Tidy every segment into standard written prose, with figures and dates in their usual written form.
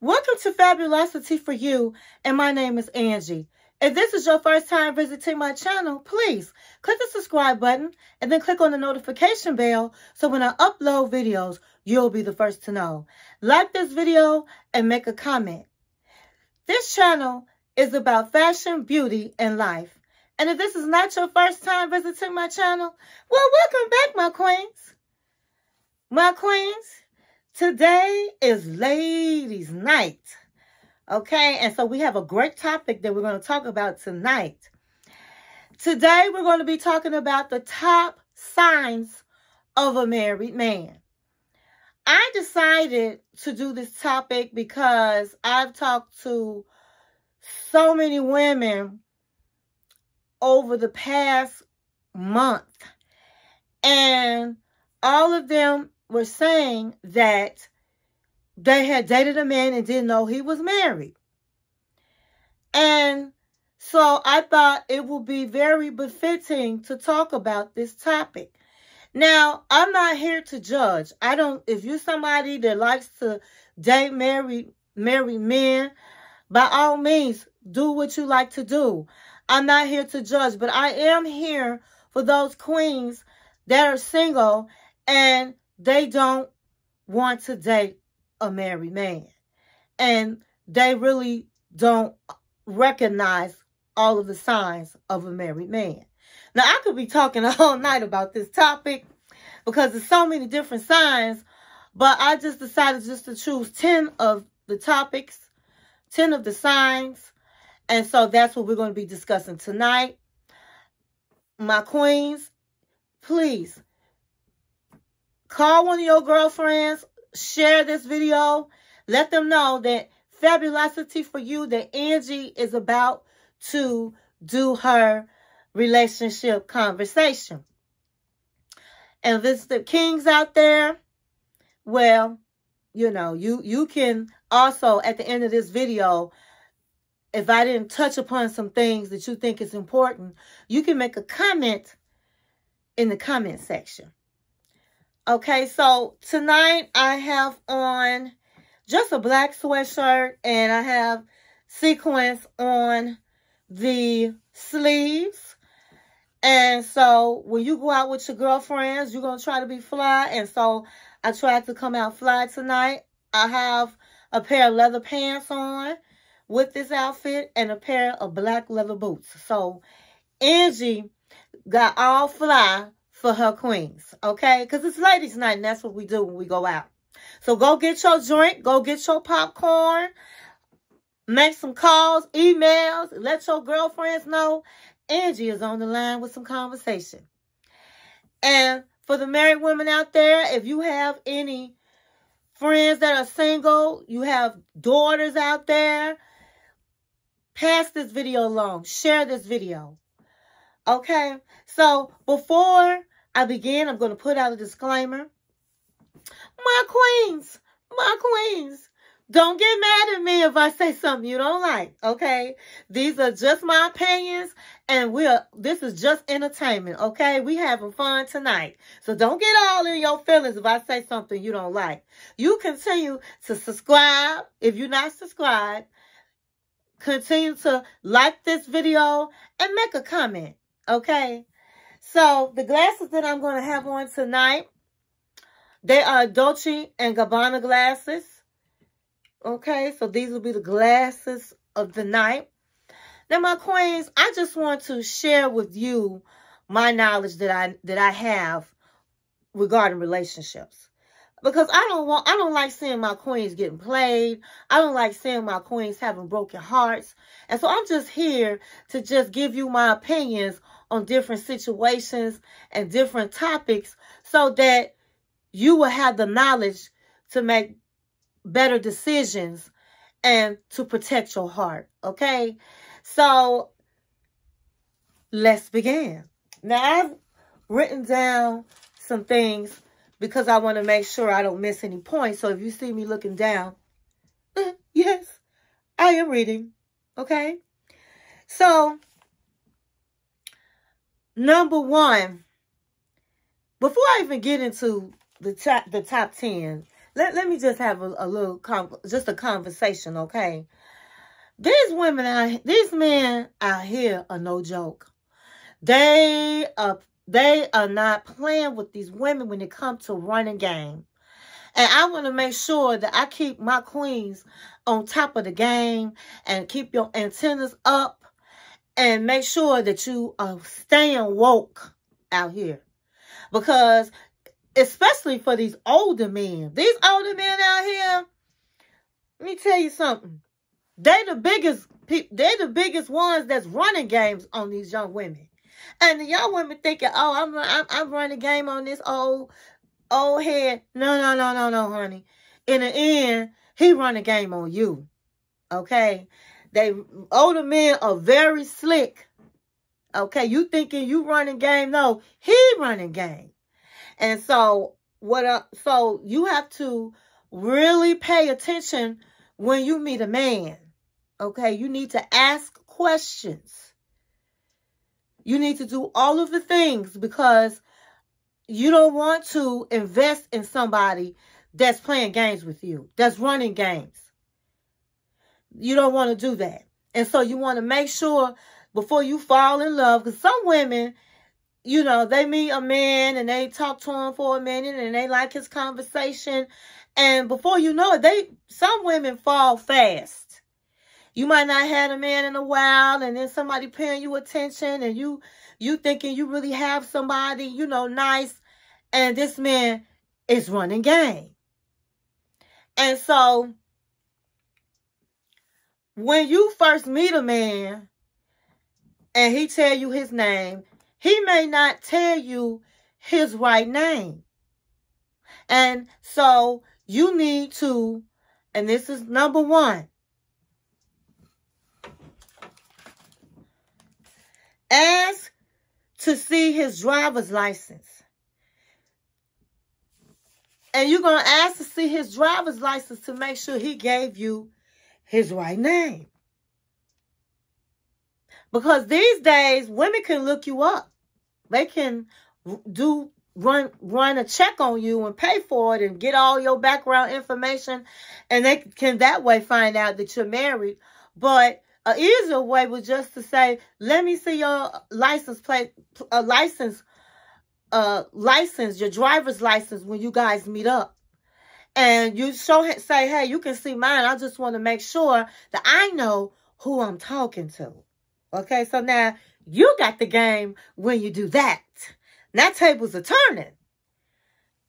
Welcome to Fabulosity For You, and my name is Angie. If this is your first time visiting my channel, please click the subscribe button and then click on the notification bell so when I upload videos, you'll be the first to know. Like this video and make a comment. This channel is about fashion, beauty, and life. And if this is not your first time visiting my channel, well, welcome back, my queens. My queens, today is ladies' night. Okay, and so we have a great topic that we're going to talk about tonight. Today, we're going to be talking about the top signs of a married man. I decided to do this topic because I've talked to so many women over the past month, and all of them were saying that they had dated a man and didn't know he was married. And so I thought it would be very befitting to talk about this topic. Now, I'm not here to judge. If you're somebody that likes to date married men, by all means, do what you like to do. I'm not here to judge, but I am here for those queens that are single and they don't want to date a married man. And they really don't recognize all of the signs of a married man. Now, I could be talking all night about this topic because there's so many different signs, but I just decided just to choose 10 of the topics, 10 of the signs, and so that's what we're going to be discussing tonight. My queens, please call one of your girlfriends, share this video, let them know that Fabulosity For You, that Angie is about to do her relationship conversation. And if it's the kings out there, well, you know, you can also, at the end of this video, if I didn't touch upon some things that you think is important, you can make a comment in the comment section. Okay, so tonight I have on just a black sweatshirt and I have sequins on the sleeves. And so when you go out with your girlfriends, you're going to try to be fly. And so I tried to come out fly tonight. I have a pair of leather pants on with this outfit and a pair of black leather boots. So Angie got all fly for her queens, okay? Because it's ladies' night, and that's what we do when we go out. So go get your drink, go get your popcorn, make some calls, emails, let your girlfriends know Angie is on the line with some conversation. And for the married women out there, if you have any friends that are single, you have daughters out there, pass this video along, share this video. Okay, so before I begin, I'm going to put out a disclaimer. My queens, don't get mad at me if I say something you don't like, okay? These are just my opinions, and this is just entertainment, okay? We having fun tonight. So don't get all in your feelings if I say something you don't like. You continue to subscribe if you're not subscribed. Continue to like this video and make a comment. Okay, so the glasses that I'm going to have on tonight, they are Dolce & Gabbana glasses. Okay, so these will be the glasses of the night. Now, my queens, I just want to share with you my knowledge that I have regarding relationships. Because I don't like seeing my queens getting played. I don't like seeing my queens having broken hearts. And so I'm just here to just give you my opinions on different situations and different topics so that you will have the knowledge to make better decisions and to protect your heart. Okay? So let's begin. Now, I've written down some things because I want to make sure I don't miss any points. So if you see me looking down, yes, I am reading. Okay? So, number one, before I even get into the top 10, let me just have a little, just a conversation, okay? These men out here are no joke. They are not playing with these women when it comes to running game. And I want to make sure that I keep my queens on top of the game and keep your antennas up and make sure that you are staying woke out here. Because especially for these older men out here, let me tell you something. They're the biggest ones that's running games on these young women. And the young women thinking, oh, I'm running game on this old head. No, honey. In the end, he run a game on you. Okay? Older men are very slick. Okay? You thinking you running game. No, he running game. And so so you have to really pay attention when you meet a man. Okay? You need to ask questions. You need to do all of the things because you don't want to invest in somebody that's playing games with you, that's running games. You don't want to do that. And so you want to make sure before you fall in love, because some women, you know, they meet a man and they talk to him for a minute and they like his conversation. And before you know it, some women fall fast. You might not have a man in a while and then somebody paying you attention and you thinking you really have somebody, you know, nice. And this man is running game. And so when you first meet a man and he tell you his name, he may not tell you his right name. And so you need to, and this is number one, ask to see his driver's license. And you're going to ask to see his driver's license to make sure he gave you his right name. Because these days, women can look you up. They can run a check on you and pay for it and get all your background information. And they can that way find out that you're married. But an easier way was just to say, let me see your license plate, your driver's license when you guys meet up. And you say, hey, you can see mine. I just want to make sure that I know who I'm talking to. Okay, so now you got the game when you do that. Now tables are turning.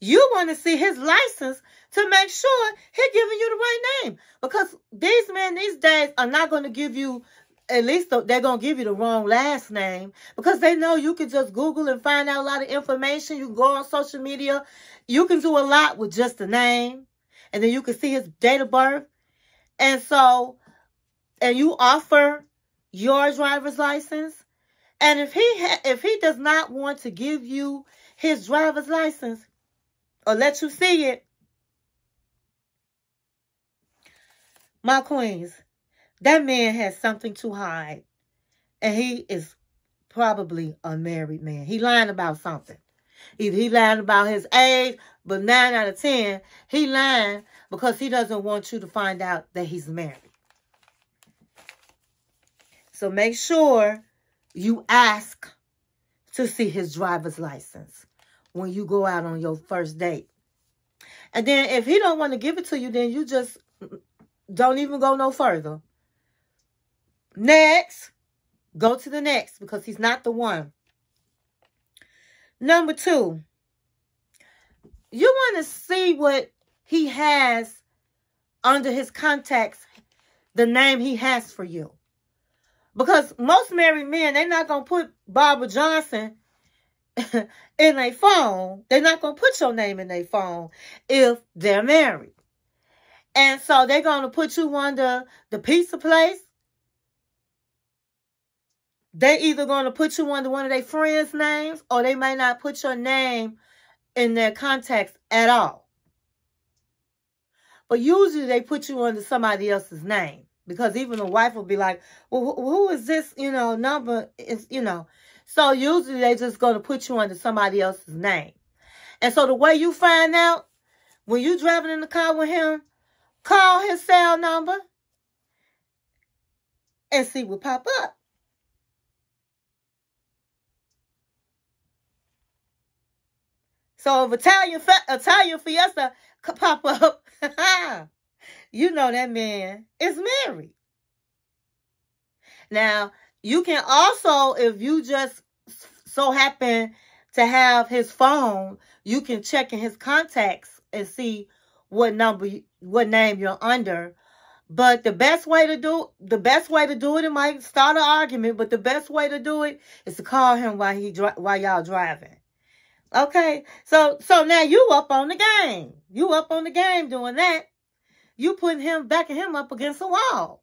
You want to see his license to make sure he's giving you the right name. Because these men these days are not going to give you, at least they're going to give you the wrong last name. Because they know you can just Google and find out a lot of information. You can go on social media. You can do a lot with just the name. And then you can see his date of birth. And so, and you offer your driver's license. And if he does not want to give you his driver's license, or let you see it, my queens, that man has something to hide. And he is probably a married man. He lying about something. Either he lying about his age, but 9 out of 10, he lying because he doesn't want you to find out that he's married. So make sure you ask to see his driver's license when you go out on your first date. And then if he don't want to give it to you, then you just don't even go no further. Next, go to the next because he's not the one. Number 2, you want to see what he has under his contacts, the name he has for you. Because most married men, they're not going to put Barbara Johnson in their phone. They're not going to put your name in their phone if they're married. And so they're going to put you under the pizza place. They're either going to put you under one of their friends' names, or they may not put your name in their contacts at all. But usually they put you under somebody else's name. Because even the wife will be like, well, who is this, number? Is, So usually they just going to put you under somebody else's name. And so the way you find out when you driving in the car with him, call his cell number and see what pop up. So if Italian Fiesta pop up, you know that man is married. Now, you can also, if you just so happen to have his phone, you can check in his contacts and see what name you're under. But the best way to do it, it might start an argument, but the best way to do it is to call him while y'all driving. Okay? So now you up on the game. You up on the game doing that. You backing him up against the wall.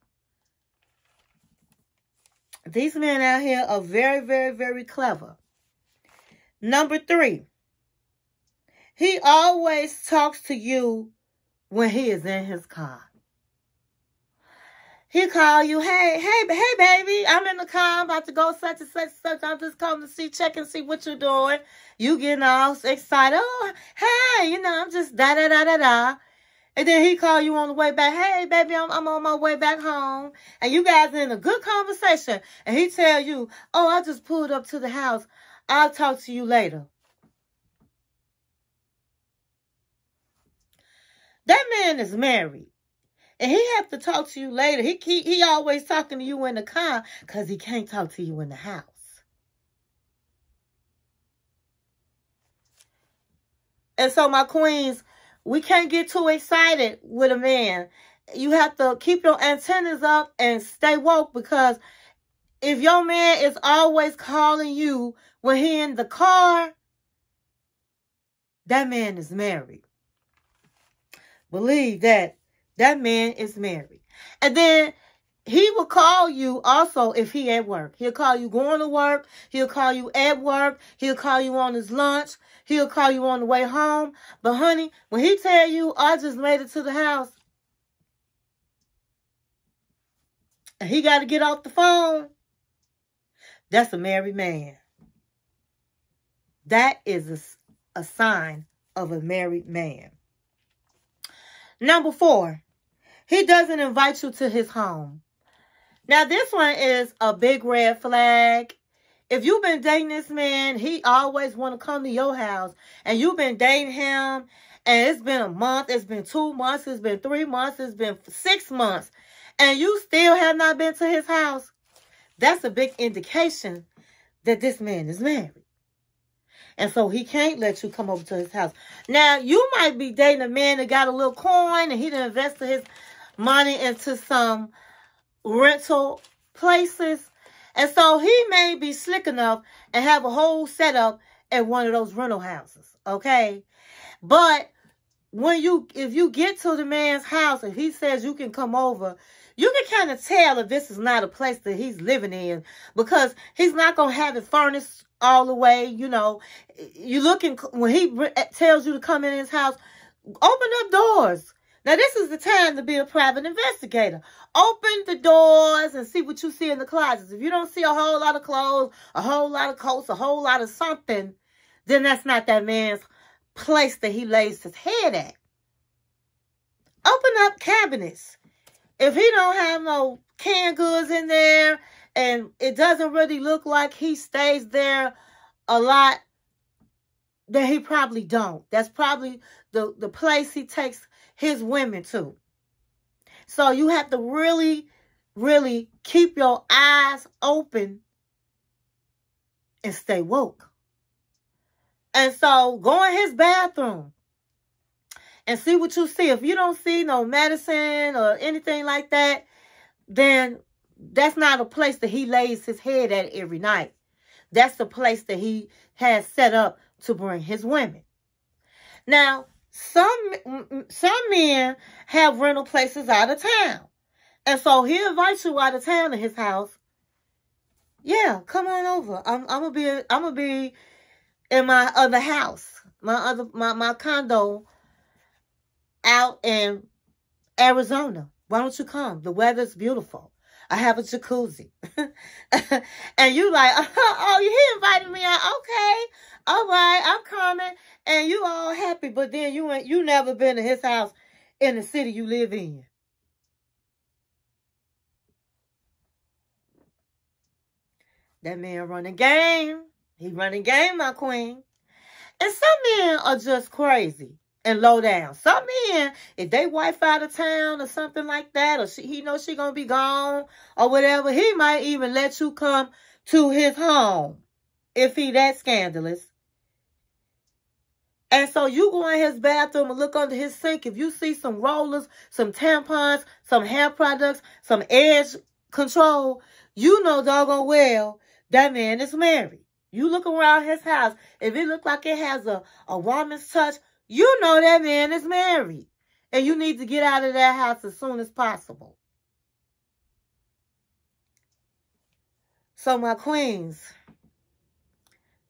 These men out here are very, very, very clever. Number 3, he always talks to you when he is in his car. He call you, hey, baby, I'm in the car, I'm about to go such and such, I'm just coming to check and see what you're doing. You getting all excited, oh, hey, I'm just da-da-da-da-da. And then he call you on the way back, hey, baby, I'm on my way back home. And you guys in a good conversation. And he tell you, oh, I just pulled up to the house. I'll talk to you later. That man is married. And he have to talk to you later. He always talking to you in the car because he can't talk to you in the house. And so, my queens, we can't get too excited with a man. You have to keep your antennas up and stay woke, because if your man is always calling you when he in the car, that man is married. Believe that. That man is married. And then he will call you also if he at work. He'll call you going to work. He'll call you at work. He'll call you on his lunch. He'll call you on the way home. But honey, when he tell you, I just made it to the house, and he got to get off the phone, that's a married man. That is a sign of a married man. Number 4, he doesn't invite you to his home. Now, this one is a big red flag. If you've been dating this man, he always want to come to your house, and you've been dating him, and it's been a month, it's been 2 months, it's been 3 months, it's been 6 months, and you still have not been to his house, that's a big indication that this man is married. And so he can't let you come over to his house. Now, you might be dating a man that got a little coin and he done invested his money into some rental places. And so he may be slick enough and have a whole setup at one of those rental houses. Okay? But if you get to the man's house and he says you can come over, you can kind of tell if this is not a place that he's living in, because he's not going to have it furnished all the way. You looking, when he tells you to come in his house, open up doors. Now, this is the time to be a private investigator. Open the doors and see what you see in the closets. If you don't see a whole lot of clothes, a whole lot of coats, a whole lot of something, then that's not that man's place that he lays his head at. Open up cabinets. If he don't have no canned goods in there and it doesn't really look like he stays there a lot, then he probably don't. That's probably the place he takes his women to. So you have to really, really keep your eyes open and stay woke. And so go in his bathroom and see what you see. If you don't see no medicine or anything like that, then that's not a place that he lays his head at every night. That's the place that he has set up to bring his women. Now, some men have rental places out of town. And so he invites you out of town to his house. Yeah, come on over. I'm gonna be in my other house, my condo out in Arizona. Why don't you come? The weather's beautiful. I have a jacuzzi. And you like, oh, he invited me out. Okay. All right, I'm coming. And you all happy, but then you never been to his house in the city you live in. That man running game. He running game, my queen. And some men are just crazy and low down. Some men, if they wife out of town or something like that, or he knows she gonna be gone or whatever, he might even let you come to his home if he that scandalous. And so you go in his bathroom and look under his sink. If you see some rollers, some tampons, some hair products, some edge control, you know doggone well that man is married. You look around his house. If it look like it has a woman's touch, you know that man is married. And you need to get out of that house as soon as possible. So my queens,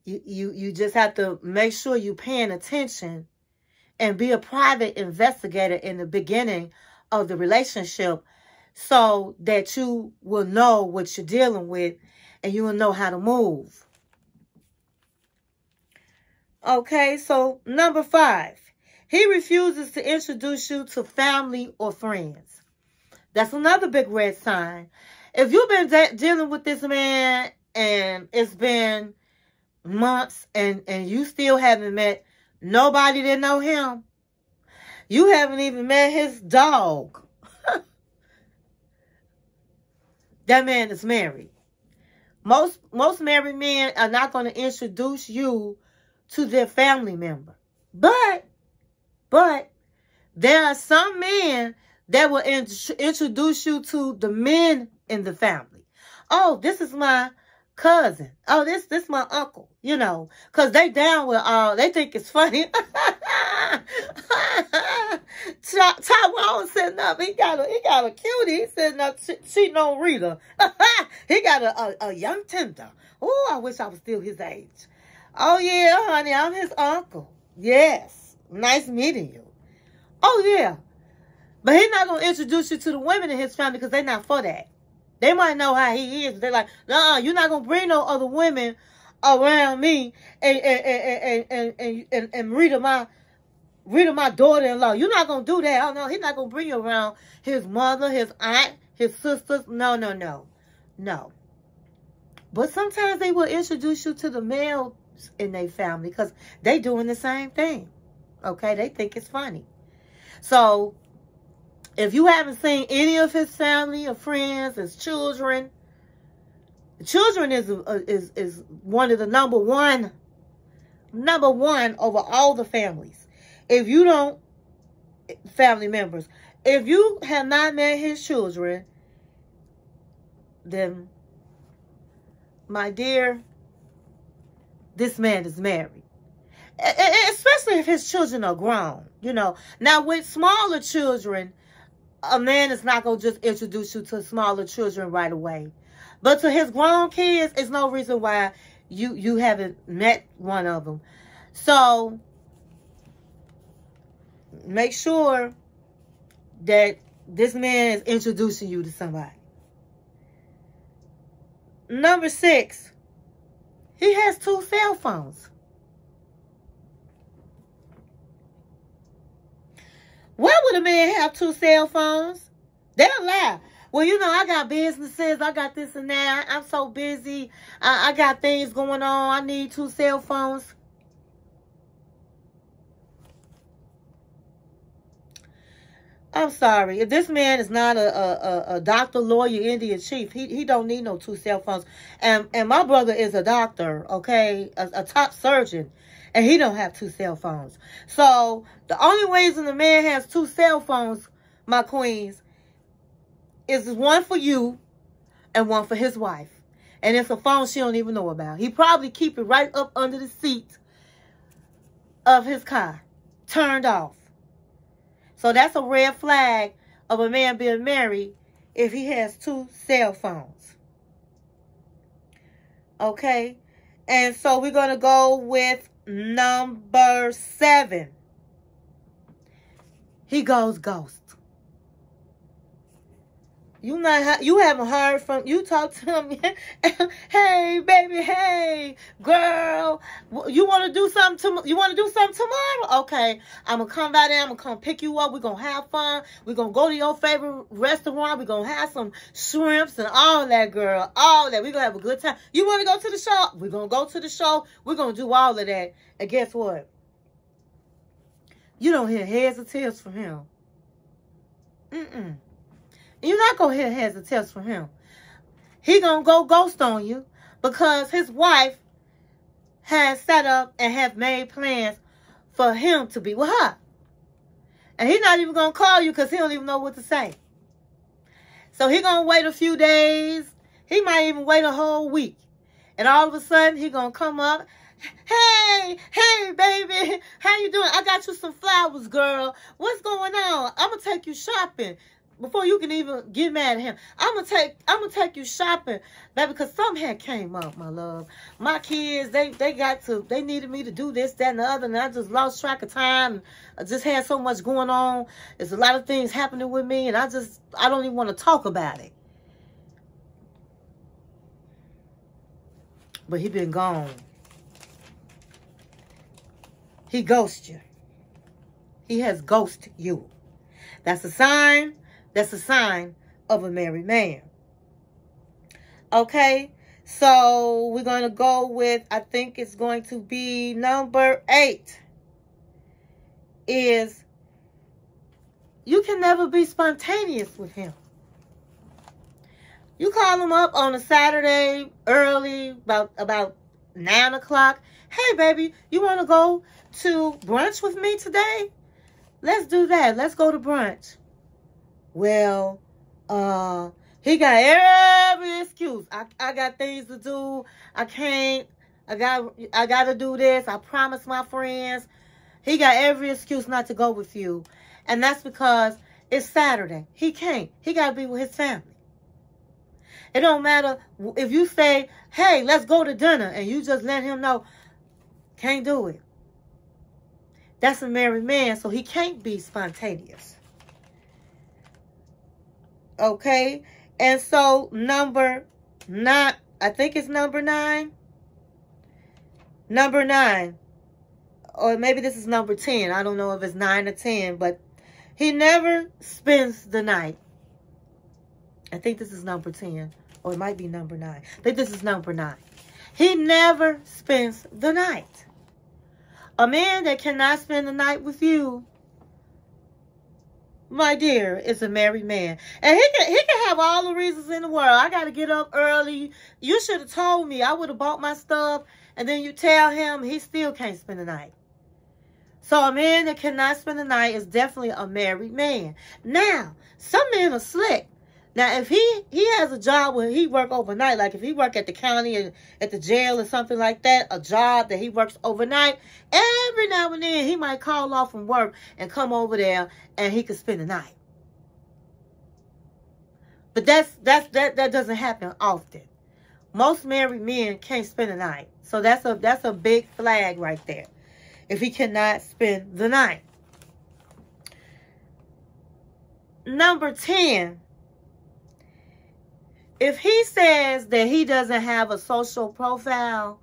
you just have to make sure you're paying attention and be a private investigator in the beginning of the relationship so that you will know what you're dealing with and you will know how to move. Okay, so number 5, he refuses to introduce you to family or friends. That's another big red sign. If you've been dealing with this man and it's been months and you still haven't met nobody that know him, you haven't even met his dog, that man is married. Most married men are not going to introduce you to their family member. But there are some men that will introduce you to the men in the family. Oh, this is my cousin. Oh, this my uncle. You know, because they down with all, they think it's funny. Tyrone sitting up, he got a cutie. He sitting up cheating on Rita. He got a young tender. Oh, I wish I was still his age. Oh, yeah, honey, I'm his uncle. Yes. Nice meeting you. Oh, yeah. But he's not going to introduce you to the women in his family because they're not for that. They might know how he is. They're like, no, you're not going to bring no other women around me and read my daughter-in-law. You're not going to do that. Oh, no, he's not going to bring you around his mother, his aunt, his sisters. No. But sometimes they will introduce you to the male in their family because they doing the same thing. Okay, they think it's funny. So if you haven't seen any of his family or friends, his children, children is one of the number one over all the families. If you don't, family members, if you have not met his children, then my dear, this man is married. Especially if his children are grown, you know. Now, with smaller children, a man is not going to just introduce you to smaller children right away. But to his grown kids, there's no reason why you haven't met one of them. So, make sure that this man is introducing you to somebody. Number 6, he has 2 cell phones. Why would a man have 2 cell phones? They'll lie. Well, you know, I got businesses. I got this and that. I'm so busy. I got things going on. I need 2 cell phones. I'm sorry. If this man is not a doctor, lawyer, Indian chief, he don't need no 2 cell phones. And my brother is a doctor, okay, a top surgeon, and he don't have 2 cell phones. So the only reason the man has 2 cell phones, my queens, is one for you and one for his wife. And it's a phone she don't even know about. He probably keep it right up under the seat of his car, turned off. So that's a red flag of a man being married if he has 2 cell phones. Okay? And so we're going to go with number 7. He goes ghost. You haven't heard from, you talk to him. Hey, baby, hey, girl, you want to do something tomorrow? Okay, I'm going to come by there. I'm going to come pick you up. We're going to have fun. We're going to go to your favorite restaurant. We're going to have some shrimps and all that, girl. All that. We're going to have a good time. You want to go to the show? We're going to go to the show. We're going to do all of that. And guess what? You don't hear heads or tails from him. You're not going to hear heads or tails from him. He going to go ghost on you because his wife has set up and have made plans for him to be with her. And he's not even going to call you because he don't even know what to say. So he going to wait a few days. He might even wait a whole week. And all of a sudden, he going to come up. Hey, baby, how you doing? I got you some flowers, girl. What's going on? I'm going to take you shopping. Before you can even get mad at him, I'm gonna take you shopping, baby, because something had came up, my love. My kids, they needed me to do this, that, and the other, and I just lost track of time. I just had so much going on. There's a lot of things happening with me, and I don't even want to talk about it. But he been gone. He ghosted you. He has ghosted you. That's a sign. That's a sign of a married man. Okay, so we're going to go with, I think it's going to be number 8. Is you can never be spontaneous with him. You call him up on a Saturday early, about 9 o'clock. Hey, baby, you want to go to brunch with me today? Let's do that. Let's go to brunch. Well, he got every excuse. I got things to do. I can't. I got to do this. I promised my friends. He got every excuse not to go with you. And that's because it's Saturday. He can't. He got to be with his family. It don't matter if you say, hey, let's go to dinner, and you just let him know, can't do it. That's a married man, so he can't be spontaneous. Okay, and so number 9, I think it's number 9. Number 9, or maybe this is number 10. I don't know if it's 9 or 10, but he never spends the night. I think this is number 10, or it might be number 9. I think this is number 9. He never spends the night. A man that cannot spend the night with you, my dear, is a married man. And he can have all the reasons in the world. I got to get up early. You should have told me. I would have bought my stuff. And then you tell him he still can't spend the night. So a man that cannot spend the night is definitely a married man. Now, some men are slick. Now, if he has a job where he work overnight, like if he work at the county and at the jail or something like that, a job that he works overnight, every now and then he might call off from work and come over there and he could spend the night. But that doesn't happen often. Most married men can't spend the night. So that's a big flag right there. If he cannot spend the night. Number 10. If he says that he doesn't have a social profile,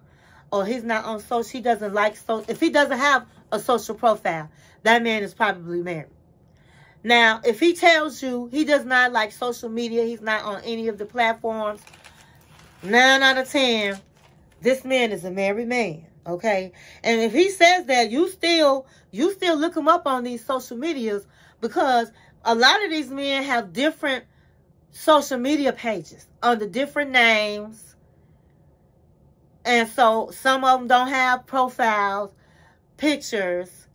or he's not on social, he doesn't like social, if he doesn't have a social profile, that man is probably married. Now, if he tells you he does not like social media, he's not on any of the platforms, 9 out of 10, this man is a married man, okay? And if he says that, you still look him up on these social medias, because a lot of these men have different social media pages under different names. And so some of them don't have profiles, pictures,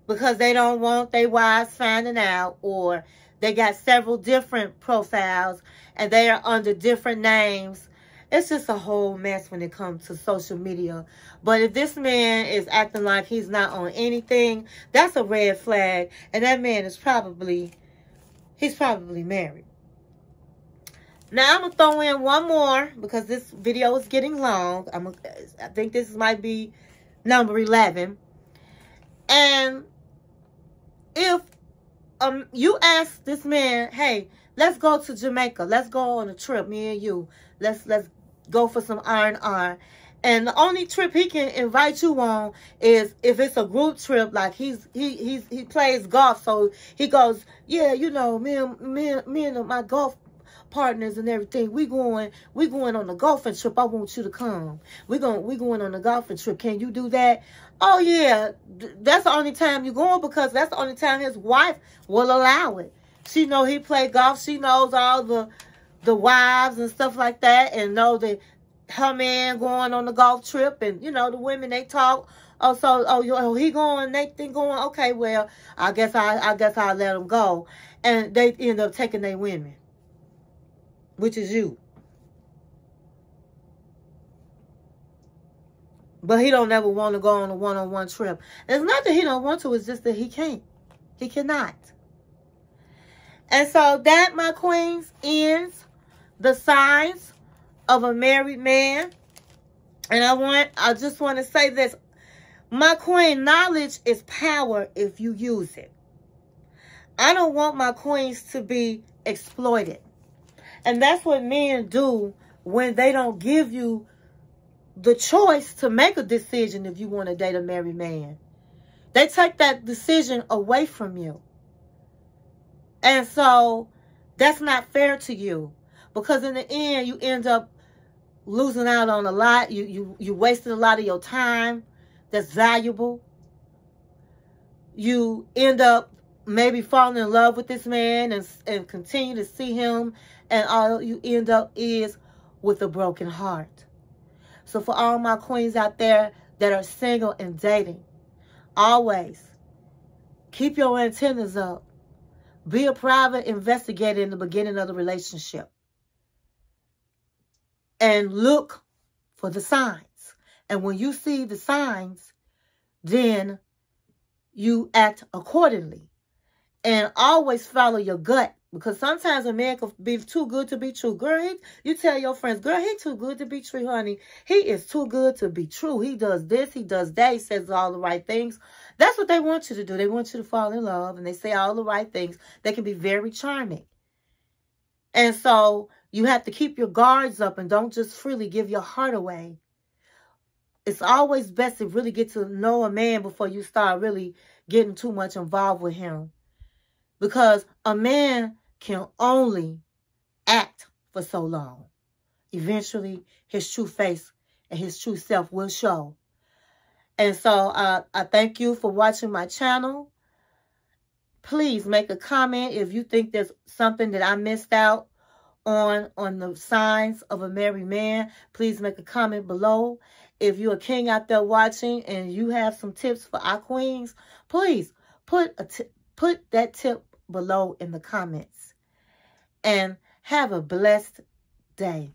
because they don't want their wives finding out, or they got several different profiles and they are under different names. It's just a whole mess when it comes to social media. But if this man is acting like he's not on anything, that's a red flag. And that man is probably married. Now, I'm going to throw in one more because this video is getting long. I think this might be number 11. And if you ask this man, hey, let's go to Jamaica. Let's go on a trip, me and you. Let's go for some R&R. And the only trip he can invite you on is if it's a group trip. Like he plays golf, so he goes, yeah, you know, me and my golf partners and everything. We going on a golfing trip. I want you to come. We going on a golfing trip. Can you do that? Oh yeah, that's the only time you're going, because that's the only time his wife will allow it. She know he play golf. She knows all the wives and stuff like that, and know that her man going on the golf trip, and you know the women, they talk. He going, they going. Okay, well, I guess I'll let him go, and they end up taking their women, which is you. But he don't ever want to go on a one-on-one trip. It's not that he don't want to, it's just that he can't. He cannot. And so that, my queens, ends the signs of a married man. And I just want to say this. My queen, knowledge is power if you use it. I don't want my queens to be exploited. And that's what men do when they don't give you the choice to make a decision if you want to date a married man. They take that decision away from you. And so that's not fair to you, because in the end you end up losing out on a lot. You wasted a lot of your time that's valuable. You end up maybe falling in love with this man and continue to see him, and all you end up is with a broken heart. So for all my queens out there that are single and dating, always keep your antennas up. Be a private investigator in the beginning of the relationship. And look for the signs. And when you see the signs, then you act accordingly. And always follow your gut. Because sometimes a man can be too good to be true. Girl, you tell your friends, girl, he too good to be true, honey. He is too good to be true. He does this, he does that. He says all the right things. That's what they want you to do. They want you to fall in love, and they say all the right things. They can be very charming. And so you have to keep your guards up and don't just freely give your heart away. It's always best to really get to know a man before you start really getting too much involved with him. Because a man can only act for so long. Eventually, his true face and his true self will show. And so I thank you for watching my channel. Please make a comment if you think there's something that I missed out on the signs of a married man. Please make a comment below. If you're a king out there watching and you have some tips for our queens, please put that tip below in the comments. And have a blessed day.